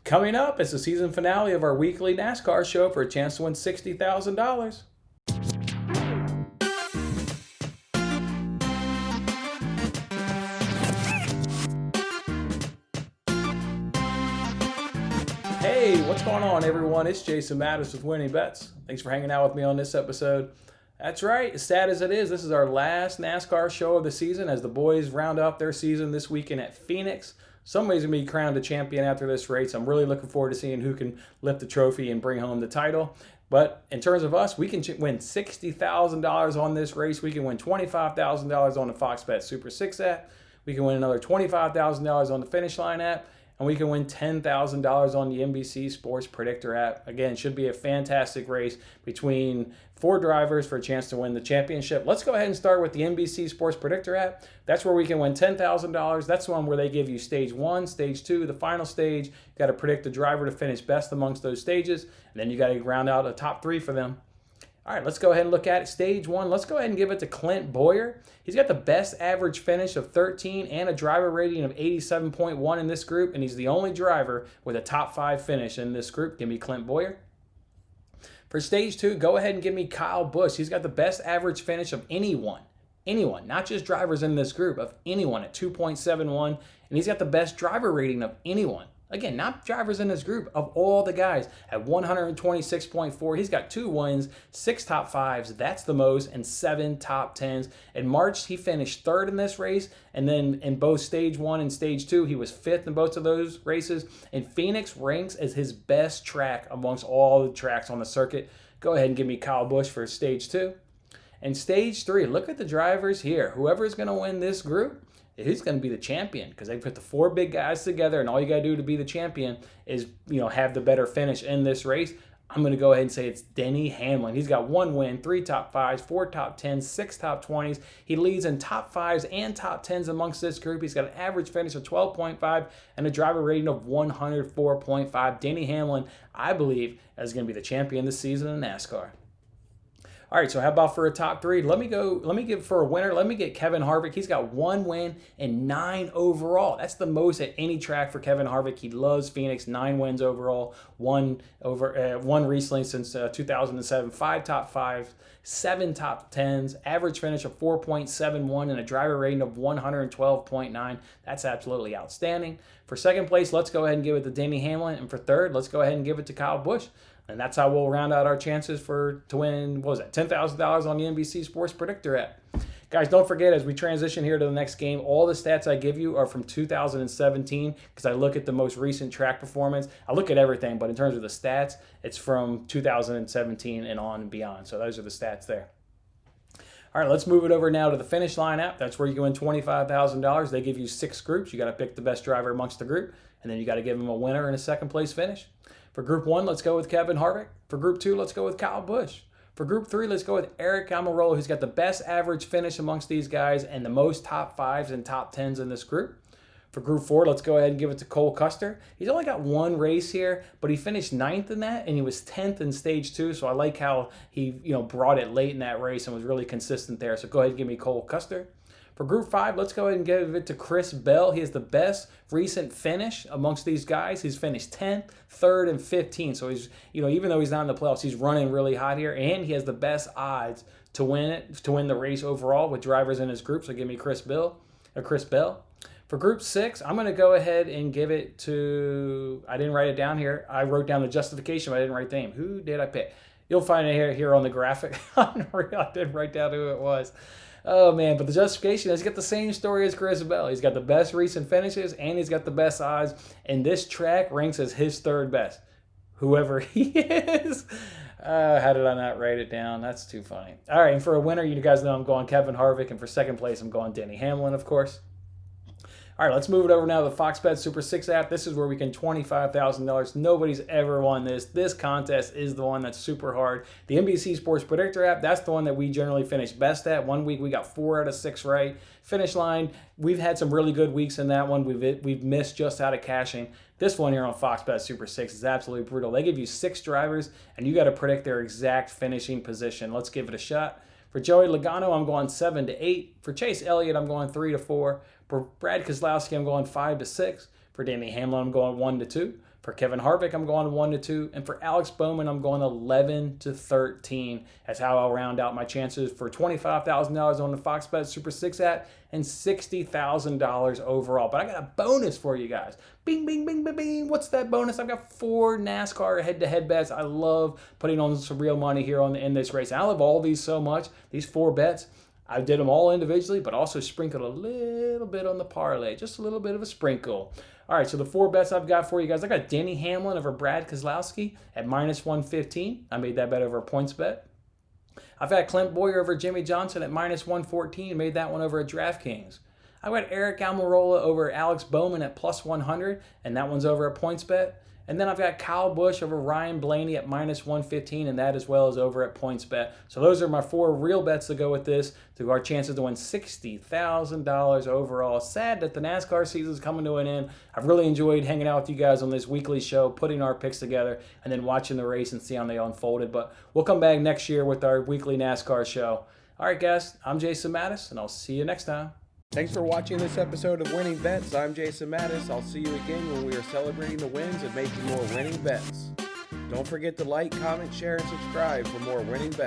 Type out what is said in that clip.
Coming up is the season finale of our weekly NASCAR show for a chance to win $60,000. Hey, what's going on, everyone? It's Jason Mattis with Winning Bets. Thanks for hanging out with me on this episode. That's right, as sad as it is, this is our last NASCAR show of the season as the boys round up their season this weekend at Phoenix. Somebody's going to be crowned a champion after this race. I'm really looking forward to seeing who can lift the trophy and bring home the title. But in terms of us, we can win $60,000 on this race. We can win $25,000 on the Fox Bet Super 6 app. We can win another $25,000 on the Finish Line app. And we can win $10,000 on the NBC Sports Predictor app. Again, should be a fantastic race between 4 drivers for a chance to win the championship. Let's go ahead and start with the NBC Sports Predictor app. That's where we can win $10,000. That's the one where they give you stage 1, stage 2, the final stage. You got to predict the driver to finish best amongst those stages. And then you got to round out a top 3 for them. All right, let's go ahead and look at it. Stage 1, let's go ahead and give it to Clint Bowyer. He's got the best average finish of 13 and a driver rating of 87.1 in this group, and he's the only driver with a top 5 finish in this group. Give me Clint Bowyer. For stage 2, go ahead and give me Kyle Busch. He's got the best average finish of anyone, not just drivers in this group, of anyone at 2.71, and he's got the best driver rating of anyone. Again, not drivers in this group, of all the guys at 126.4. He's got 2 wins, 6 top 5s, that's the most, and 7 top 10s. In March, he finished 3rd in this race, and then in both stage 1 and stage 2, he was 5th in both of those races. And Phoenix ranks as his best track amongst all the tracks on the circuit. Go ahead and give me Kyle Busch for stage 2. And stage 3, look at the drivers here. Whoever is going to win this group, who's going to be the champion, because they put the 4 big guys together, and all you got to do to be the champion is, have the better finish in this race. I'm going to go ahead and say it's Denny Hamlin. He's got 1 win, 3 top 5s, 4 top 10s, 6 top 20s. He leads in top 5s and top 10s amongst this group. He's got an average finish of 12.5 and a driver rating of 104.5. Denny Hamlin, I believe, is going to be the champion this season in NASCAR. All right, so how about for a top 3? Let me give for a winner. Let me get Kevin Harvick. He's got 1 win and 9 overall. That's the most at any track for Kevin Harvick. He loves Phoenix. 9 wins overall. One recently since 2007. 5 top 5s, 7 top 10s. Average finish of 4.71 and a driver rating of 112.9. That's absolutely outstanding. For second place, let's go ahead and give it to Denny Hamlin, and for third, let's go ahead and give it to Kyle Busch. And that's how we'll round out our chances to win, $10,000 on the NBC Sports Predictor app. Guys, don't forget, as we transition here to the next game, all the stats I give you are from 2017 because I look at the most recent track performance. I look at everything, but in terms of the stats, it's from 2017 and on and beyond. So those are the stats there. All right, let's move it over now to the Finish Line app. That's where you can win $25,000. They give you 6 groups. You got to pick the best driver amongst the group, and then you got to give them a winner and a second place finish. For Group 1, let's go with Kevin Harvick. For Group 2, let's go with Kyle Busch. For Group 3, let's go with Aric Almirola, who's got the best average finish amongst these guys and the most top 5s and top 10s in this group. For Group 4, let's go ahead and give it to Cole Custer. He's only got 1 race here, but he finished 9th in that, and he was 10th in stage 2, so I like how he brought it late in that race and was really consistent there. So go ahead and give me Cole Custer. For Group 5, let's go ahead and give it to Chris Bell. He has the best recent finish amongst these guys. He's finished 10th, 3rd, and 15th. So he's, even though he's not in the playoffs, he's running really hot here, and he has the best odds to win the race overall with drivers in his group. So give me Chris Bell. For Group 6, I'm going to go ahead and give it to, I didn't write it down here. I wrote down the justification, but I didn't write the name. Who did I pick? You'll find it here on the graphic. I didn't write down who it was. Oh, man, but the justification is he's got the same story as Chris Bell. He's got the best recent finishes, and he's got the best odds, and this track ranks as his 3rd best, whoever he is. How did I not write it down? That's too funny. All right, and for a winner, you guys know I'm going Kevin Harvick, and for second place, I'm going Denny Hamlin, of course. All right, let's move it over now to the Fox Bet Super 6 app. This is where we can $25,000. Nobody's ever won this. This contest is the one that's super hard. The NBC Sports Predictor app, that's the one that we generally finish best at. 1 week we got 4 out of 6 right. Finish Line, we've had some really good weeks in that one. We've missed just out of cashing. This one here on Fox Bet Super 6 is absolutely brutal. They give you 6 drivers, and you got to predict their exact finishing position. Let's give it a shot. For Joey Logano, I'm going 7 to 8. For Chase Elliott, I'm going 3 to 4. For Brad Keselowski, I'm going 5 to 6. For Denny Hamlin, I'm going 1 to 2. For Kevin Harvick, I'm going 1-2. And for Alex Bowman, I'm going 11-13. That's how I'll round out my chances for $25,000 on the Fox Bet Super 6 app and $60,000 overall. But I got a bonus for you guys. Bing, bing, bing, bing, bing. What's that bonus? I've got 4 NASCAR head-to-head bets. I love putting on some real money here in this race. I love all these so much. These 4 bets, I did them all individually, but also sprinkled a little bit on the parlay. Just a little bit of a sprinkle. All right, so the 4 bets I've got for you guys. I got Denny Hamlin over Brad Keselowski at -115. I made that bet over a points bet. I've got Clint Boyer over Jimmy Johnson at -114. Made that one over at DraftKings. I've got Eric Almirola over Alex Bowman at +100, and that one's over a points bet. And then I've got Kyle Busch over Ryan Blaney at -115, and that as well is over at PointsBet. So those are my 4 real bets to go with this, to our chances to win $60,000 overall. Sad that the NASCAR season is coming to an end. I've really enjoyed hanging out with you guys on this weekly show, putting our picks together, and then watching the race and see how they unfolded. But we'll come back next year with our weekly NASCAR show. All right, guys, I'm Jason Mattis, and I'll see you next time. Thanks for watching this episode of Winning Bets. I'm Jason Mattis. I'll see you again when we are celebrating the wins and making more winning bets. Don't forget to like, comment, share, and subscribe for more winning bets.